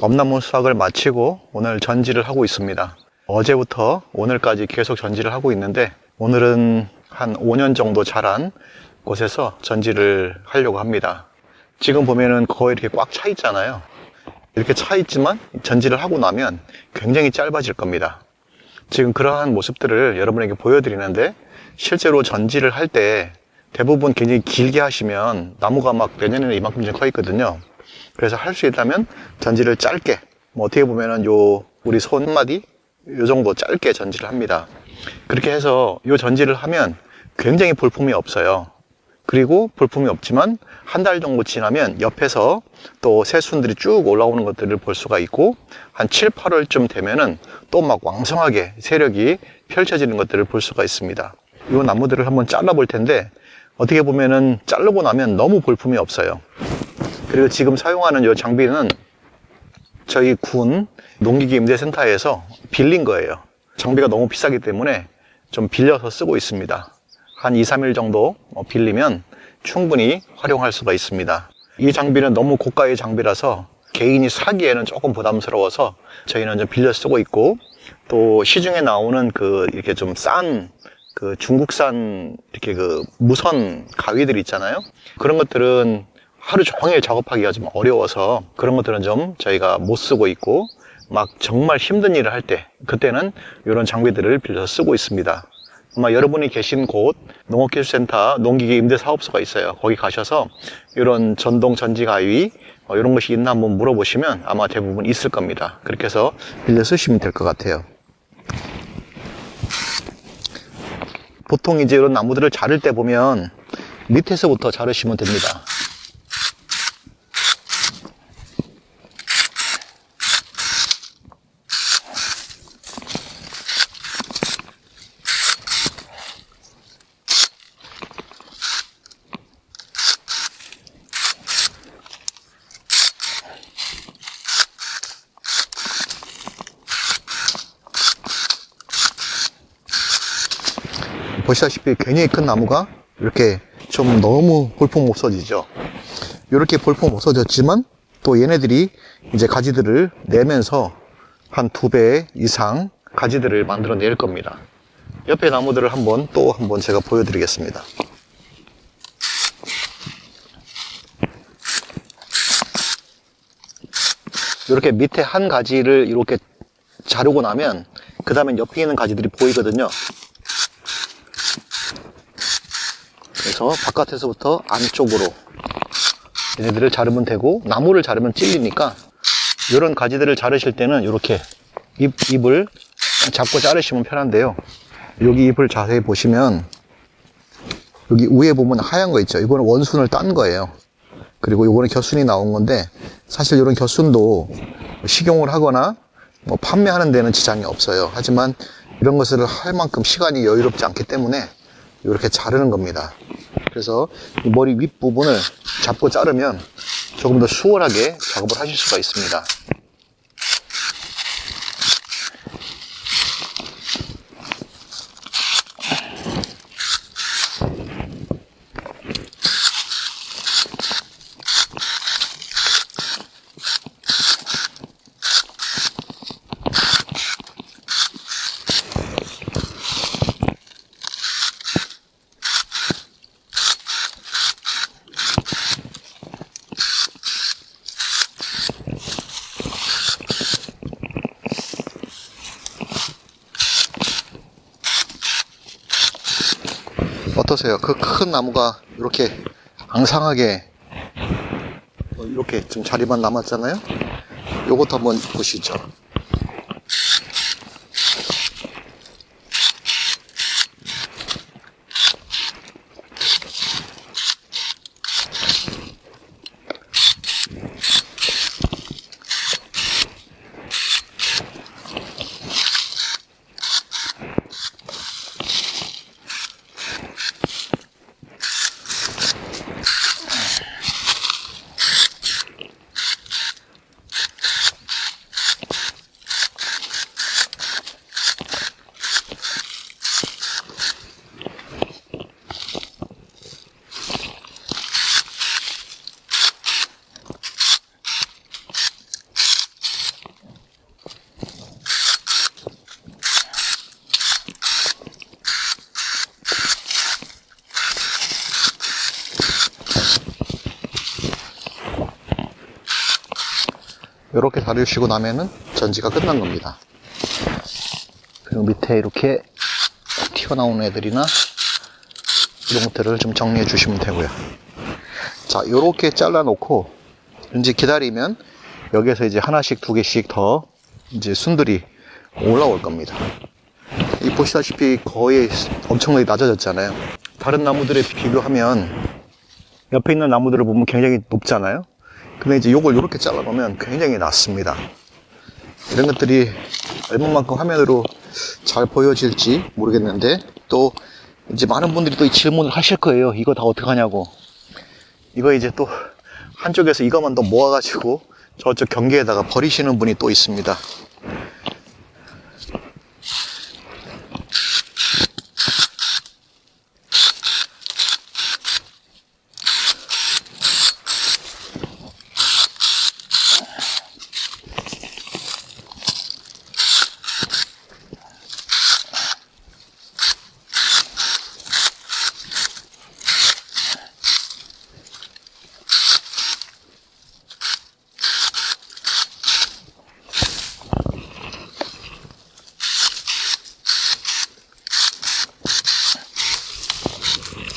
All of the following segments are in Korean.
엄나무 수확을 마치고 오늘 전지를 하고 있습니다. 어제부터 오늘까지 계속 전지를 하고 있는데 오늘은 한 5년 정도 자란 곳에서 전지를 하려고 합니다. 지금 보면은 거의 이렇게 꽉 차 있잖아요. 이렇게 차 있지만 전지를 하고 나면 굉장히 짧아질 겁니다. 지금 그러한 모습들을 여러분에게 보여드리는데 실제로 전지를 할 때 대부분 굉장히 길게 하시면 나무가 막 내년에는 이만큼 좀 커 있거든요. 그래서 할 수 있다면 전지를 짧게, 어떻게 보면은 우리 손 한 마디 요 정도 짧게 전지를 합니다. 그렇게 해서 요 전지를 하면 굉장히 볼품이 없어요. 그리고 볼품이 없지만 한 달 정도 지나면 옆에서 또 새순들이 쭉 올라오는 것들을 볼 수가 있고 한 7, 8월쯤 되면은 또 막 왕성하게 세력이 펼쳐지는 것들을 볼 수가 있습니다. 이 나무들을 한번 잘라 볼 텐데 어떻게 보면은 자르고 나면 너무 볼품이 없어요. 그리고 지금 사용하는 이 장비는 저희 군 농기계 임대센터에서 빌린 거예요. 장비가 너무 비싸기 때문에 좀 빌려서 쓰고 있습니다. 한 2, 3일 정도 빌리면 충분히 활용할 수가 있습니다. 이 장비는 너무 고가의 장비라서 개인이 사기에는 조금 부담스러워서 저희는 좀 빌려 쓰고 있고, 또 시중에 나오는 이렇게 좀 싼 중국산 이렇게 무선 가위들 있잖아요. 그런 것들은 하루 종일 작업하기가 좀 어려워서 그런 것들은 좀 저희가 못 쓰고 있고, 막 정말 힘든 일을 할 때 그때는 이런 장비들을 빌려서 쓰고 있습니다. 아마 여러분이 계신 곳 농업기술센터 농기계 임대사업소가 있어요. 거기 가셔서 이런 전동 전지가위 이런 것이 있나 한번 물어보시면 아마 대부분 있을 겁니다. 그렇게 해서 빌려 쓰시면 될 것 같아요. 보통 이제 이런 나무들을 자를 때 보면 밑에서부터 자르시면 됩니다. 보시다시피 굉장히 큰 나무가 이렇게 좀 너무 볼품 없어지죠. 이렇게 볼품 없어졌지만 또 얘네들이 이제 가지들을 내면서 한 2배 이상 가지들을 만들어낼 겁니다. 옆에 나무들을 또 한번 제가 보여드리겠습니다. 이렇게 밑에 한 가지를 이렇게 자르고 나면 그 다음에 옆에 있는 가지들이 보이거든요. 그래서 바깥에서부터 안쪽으로 얘네들을 자르면 되고, 나무를 자르면 찔리니까 이런 가지들을 자르실 때는 이렇게 잎을 잡고 자르시면 편한데요. 여기 잎을 자세히 보시면 여기 위에 보면 하얀 거 있죠. 이거는 원순을 딴 거예요. 그리고 이거는 겨순이 나온 건데, 사실 이런 겨순도 식용을 하거나 판매하는 데는 지장이 없어요. 하지만 이런 것을 할 만큼 시간이 여유롭지 않기 때문에 이렇게 자르는 겁니다. 그래서 이 머리 윗부분을 잡고 자르면 조금 더 수월하게 작업을 하실 수가 있습니다. 어떠세요? 그 큰 나무가 이렇게 앙상하게 이렇게 좀 자리만 남았잖아요. 요것도 한번 보시죠. 이렇게 다려주시고 나면은 전지가 끝난 겁니다. 그리고 밑에 이렇게 튀어나오는 애들이나 이런 것들을 좀 정리해 주시면 되고요. 자, 이렇게 잘라 놓고 이제 기다리면 여기에서 이제 하나씩 두 개씩 더 이제 순들이 올라올 겁니다. 이 보시다시피 거의 엄청나게 낮아졌잖아요. 다른 나무들에 비교하면 옆에 있는 나무들을 보면 굉장히 높잖아요. 근데 이제 요걸 이렇게 잘라 놓으면 굉장히 낮습니다. 이런 것들이 얼마만큼 화면으로 잘 보여질지 모르겠는데, 또 이제 많은 분들이 또 질문을 하실 거예요. 이거 다 어떻게 하냐고. 이거 이제 또 한쪽에서 이것만 더 모아가지고 저쪽 경계에다가 버리시는 분이 또 있습니다.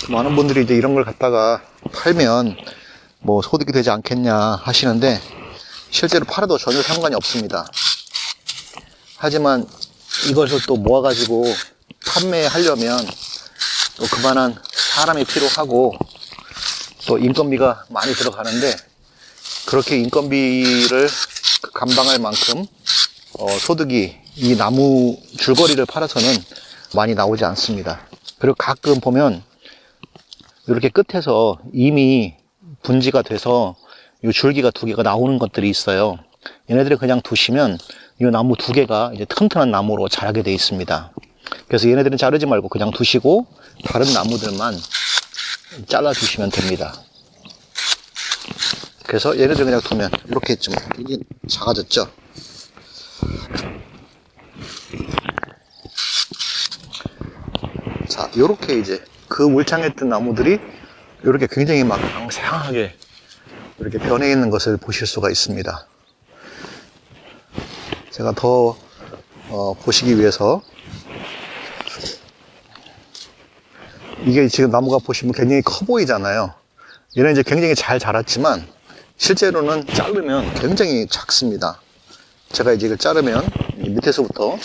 많은 분들이 이제 이런 걸 갖다가 팔면 뭐 소득이 되지 않겠냐 하시는데, 실제로 팔아도 전혀 상관이 없습니다. 하지만 이것을 또 모아가지고 판매하려면 또 그만한 사람이 필요하고 또 인건비가 많이 들어가는데, 그렇게 인건비를 감당할 만큼 소득이 이 나무 줄거리를 팔아서는 많이 나오지 않습니다. 그리고 가끔 보면 이렇게 끝에서 이미 분지가 돼서 이 줄기가 두 개가 나오는 것들이 있어요. 얘네들을 그냥 두시면 이 나무 두 개가 이제 튼튼한 나무로 자라게 되어 있습니다. 그래서 얘네들은 자르지 말고 그냥 두시고 다른 나무들만 잘라 주시면 됩니다. 그래서 얘네들 그냥 두면 이렇게 좀 이게 작아졌죠. 자, 요렇게 이제 그 울창에 뜬 나무들이 이렇게 굉장히 막 앙상하게 이렇게 변해 있는 것을 보실 수가 있습니다. 제가 더 보시기 위해서, 이게 지금 나무가 보시면 굉장히 커 보이잖아요. 얘는 이제 굉장히 잘 자랐지만 실제로는 자르면 굉장히 작습니다. 제가 이제 이걸 자르면 밑에서부터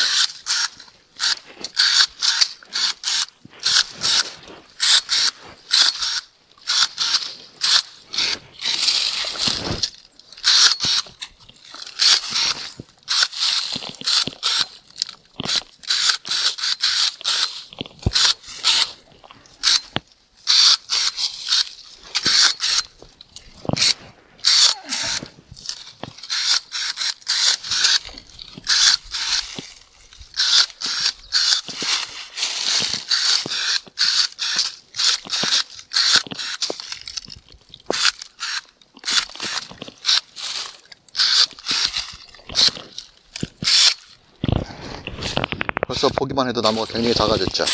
벌써 보기만 해도 나무가 굉장히 작아졌죠.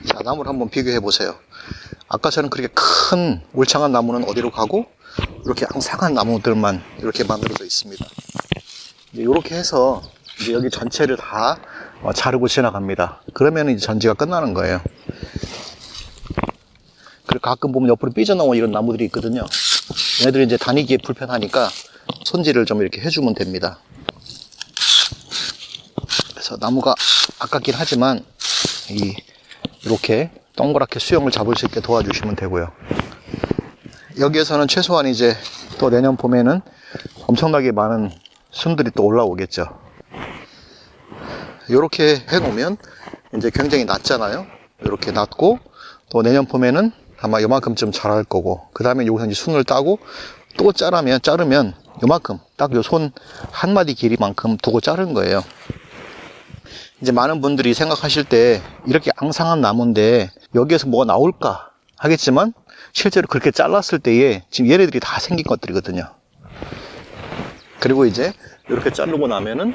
자, 나무를 한번 비교해 보세요. 아까처럼 그렇게 큰 울창한 나무는 어디로 가고, 이렇게 앙상한 나무들만 이렇게 만들어져 있습니다. 이렇게 해서 이제 여기 전체를 다 자르고 지나갑니다. 그러면 이제 전지가 끝나는 거예요. 그리고 가끔 보면 옆으로 삐져나온 이런 나무들이 있거든요. 얘네들이 이제 다니기에 불편하니까 손질을 좀 이렇게 해주면 됩니다. 그래서 나무가 아깝긴 하지만 이렇게 동그랗게 수영을 잡을 수 있게 도와주시면 되고요. 여기에서는 최소한 이제 또 내년 봄에는 엄청나게 많은 순들이 또 올라오겠죠. 이렇게 해 놓으면 이제 굉장히 낮잖아요. 이렇게 낮고, 또 내년 봄에는 아마 요만큼쯤 자랄 거고, 그 다음에 여기서 이제 순을 따고 또 자르면 요만큼, 딱 요 손 한 마디 길이만큼 두고 자른 거예요. 이제 많은 분들이 생각하실 때 이렇게 앙상한 나무인데 여기에서 뭐가 나올까 하겠지만 실제로 그렇게 잘랐을 때에 지금 얘네들이 다 생긴 것들이거든요. 그리고 이제 이렇게 자르고 나면은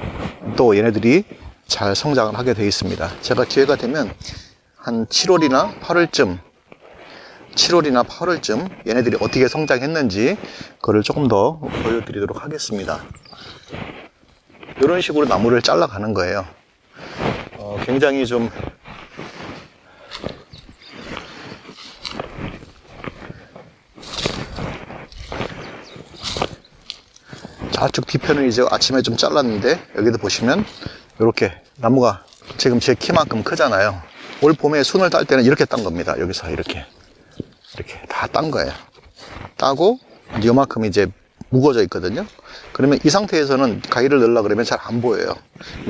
또 얘네들이 잘 성장을 하게 되어 있습니다. 제가 기회가 되면 한 7월이나 8월쯤 얘네들이 어떻게 성장했는지 그걸 조금 더 보여드리도록 하겠습니다. 이런 식으로 나무를 잘라가는 거예요. 굉장히 좀 좌측 뒤편을 이제 아침에 좀 잘랐는데 여기도 보시면 이렇게 나무가 지금 제 키만큼 크잖아요. 올 봄에 순을 딸 때는 이렇게 딴 겁니다. 여기서 이렇게 다 딴 거예요. 따고 이제 요만큼 이제 묵어져 있거든요. 그러면 이 상태에서는 가위를 넣으려고 그러면 잘 안 보여요.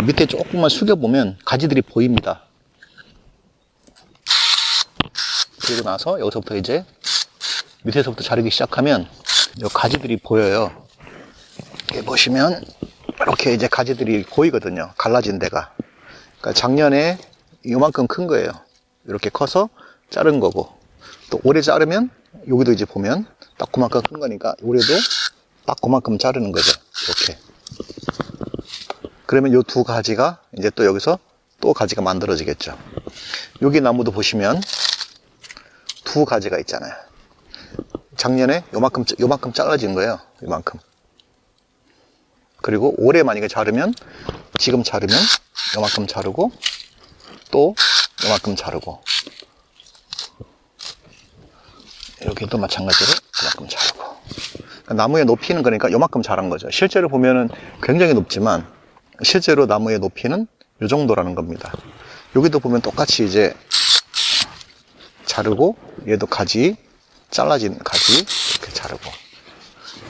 밑에 조금만 숙여보면 가지들이 보입니다. 그리고 나서 여기서부터 이제 밑에서부터 자르기 시작하면 이 가지들이 보여요. 여기 보시면 이렇게 이제 가지들이 보이거든요. 갈라진 데가. 그러니까 작년에 요만큼 큰 거예요. 이렇게 커서 자른 거고, 또 올해 자르면 여기도 이제 보면 딱 그만큼 큰 거니까 올해도 딱 그만큼 자르는 거죠. 이렇게. 그러면 요 두 가지가 이제 또 여기서 또 가지가 만들어지겠죠. 여기 나무도 보시면 두 가지가 있잖아요. 작년에 요만큼 잘라진 거예요. 요만큼. 그리고 올해 만약에 자르면, 지금 자르면 요만큼 자르고 또 요만큼 자르고, 여기도 마찬가지로 요만큼 자르고. 나무의 높이는 그러니까 요만큼 자란 거죠. 실제로 보면은 굉장히 높지만 실제로 나무의 높이는 요 정도라는 겁니다. 여기도 보면 똑같이 이제 자르고, 얘도 가지, 잘라진 가지 이렇게 자르고,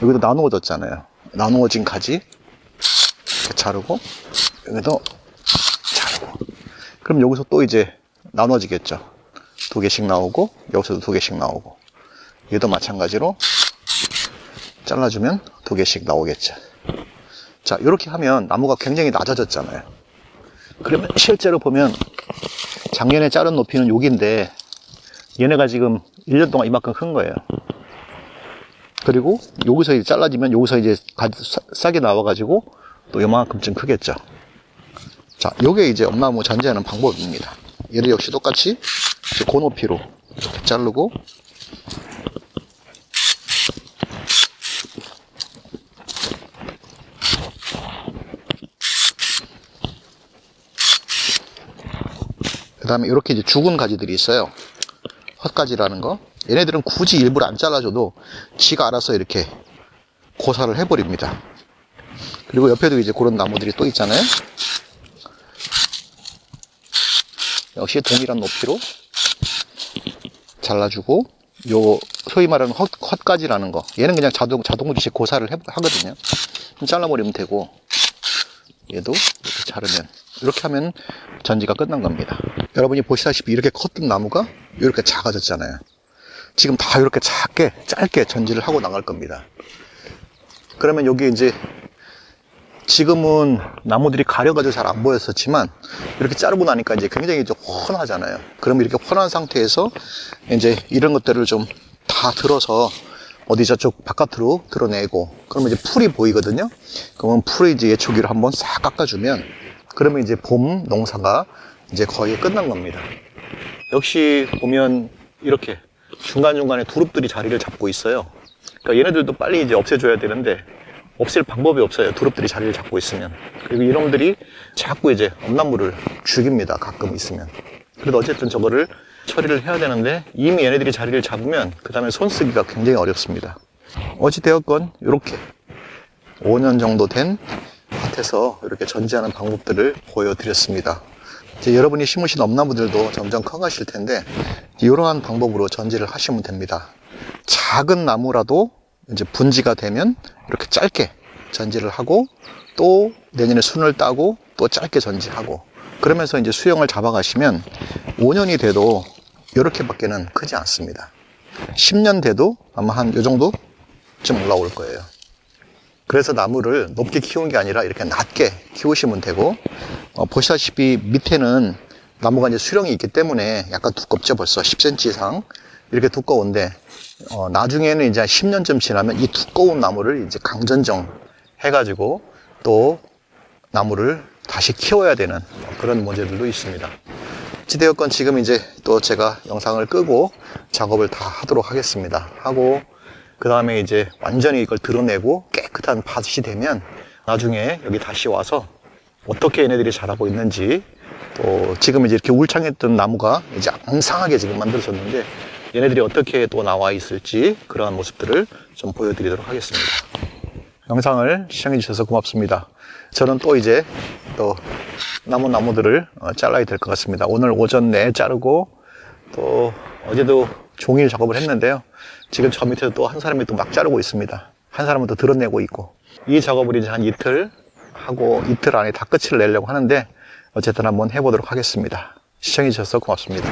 여기도 나누어졌잖아요. 나누어진 가지 이렇게 자르고, 여기도 자르고. 그럼 여기서 또 이제 나눠지겠죠. 두 개씩 나오고, 여기서도 두 개씩 나오고, 얘도 마찬가지로 잘라주면 두 개씩 나오겠죠. 자, 이렇게 하면 나무가 굉장히 낮아졌잖아요. 그러면 실제로 보면 작년에 자른 높이는 여기인데 얘네가 지금 1년 동안 이만큼 큰 거예요. 그리고 여기서 이제 잘라지면 여기서 이제 싹이 나와가지고 또 요만큼쯤 크겠죠. 자, 요게 이제 엄나무 전지하는 방법입니다. 얘를 역시 똑같이 그 높이로 이렇게 자르고, 그 다음에 이렇게 이제 죽은 가지들이 있어요. 헛가지라는 거. 얘네들은 굳이 일부러 안 잘라줘도 지가 알아서 이렇게 고사를 해버립니다. 그리고 옆에도 이제 그런 나무들이 또 있잖아요. 역시 동일한 높이로 잘라주고, 요 소위 말하는 헛가지라는 거, 얘는 그냥 자동주식 고사를 하거든요. 잘라버리면 되고, 얘도 이렇게 자르면, 이렇게 하면 전지가 끝난 겁니다. 여러분이 보시다시피 이렇게 컸던 나무가 이렇게 작아졌잖아요. 지금 다 이렇게 짧게 전지를 하고 나갈 겁니다. 그러면 여기 이제 지금은 나무들이 가려가지고 잘 안 보였었지만 이렇게 자르고 나니까 이제 굉장히 좀 훤하잖아요. 그러면 이렇게 훤한 상태에서 이제 이런 것들을 좀 다 들어서 어디 저쪽 바깥으로 드러내고, 그러면 이제 풀이 보이거든요. 그러면 풀의 이제 예초기를 한번 싹 깎아주면, 그러면 이제 봄 농사가 이제 거의 끝난 겁니다. 역시 보면 이렇게 중간중간에 두릅들이 자리를 잡고 있어요. 그러니까 얘네들도 빨리 이제 없애줘야 되는데 없앨 방법이 없어요. 두릅들이 자리를 잡고 있으면. 그리고 이놈들이 자꾸 이제 엄나무를 죽입니다. 가끔 있으면. 그래도 어쨌든 저거를 처리를 해야 되는데 이미 얘네들이 자리를 잡으면 그 다음에 손쓰기가 굉장히 어렵습니다. 어찌되었건 이렇게 5년 정도 된 밭에서 이렇게 전지하는 방법들을 보여드렸습니다. 이제 여러분이 심으신 엄나무들도 점점 커가실 텐데 이러한 방법으로 전지를 하시면 됩니다. 작은 나무라도 이제 분지가 되면 이렇게 짧게 전지를 하고, 또 내년에 순을 따고 또 짧게 전지하고, 그러면서 이제 수영을 잡아가시면 5년이 돼도 이렇게밖에는 크지 않습니다. 10년 돼도 아마 한 요 정도쯤 올라올 거예요. 그래서 나무를 높게 키우는 게 아니라 이렇게 낮게 키우시면 되고, 보시다시피 밑에는 나무가 이제 수령이 있기 때문에 약간 두껍죠. 벌써 10cm 이상 이렇게 두꺼운데, 나중에는 이제 10년쯤 지나면 이 두꺼운 나무를 이제 강전정 해가지고 또 나무를 다시 키워야 되는 그런 문제들도 있습니다. 어찌되었건 지금 이제 또 제가 영상을 끄고 작업을 다 하도록 하겠습니다. 하고 그 다음에 이제 완전히 이걸 드러내고 깨끗한 밭이 되면 나중에 여기 다시 와서 어떻게 얘네들이 자라고 있는지, 또 지금 이제 이렇게 울창했던 나무가 이제 앙상하게 지금 만들어졌는데 얘네들이 어떻게 또 나와 있을지 그러한 모습들을 좀 보여드리도록 하겠습니다. 영상을 시청해 주셔서 고맙습니다. 저는 또 이제 또 나무들을 잘라야 될 것 같습니다. 오늘 오전 내에 자르고, 또 어제도 종일 작업을 했는데요. 지금 저 밑에도 또 한 사람이 또 막 자르고 있습니다. 한 사람은 또 드러내고 있고, 이 작업을 이제 한 이틀 하고 이틀 안에 다 끝을 내려고 하는데 어쨌든 한번 해보도록 하겠습니다. 시청해 주셔서 고맙습니다.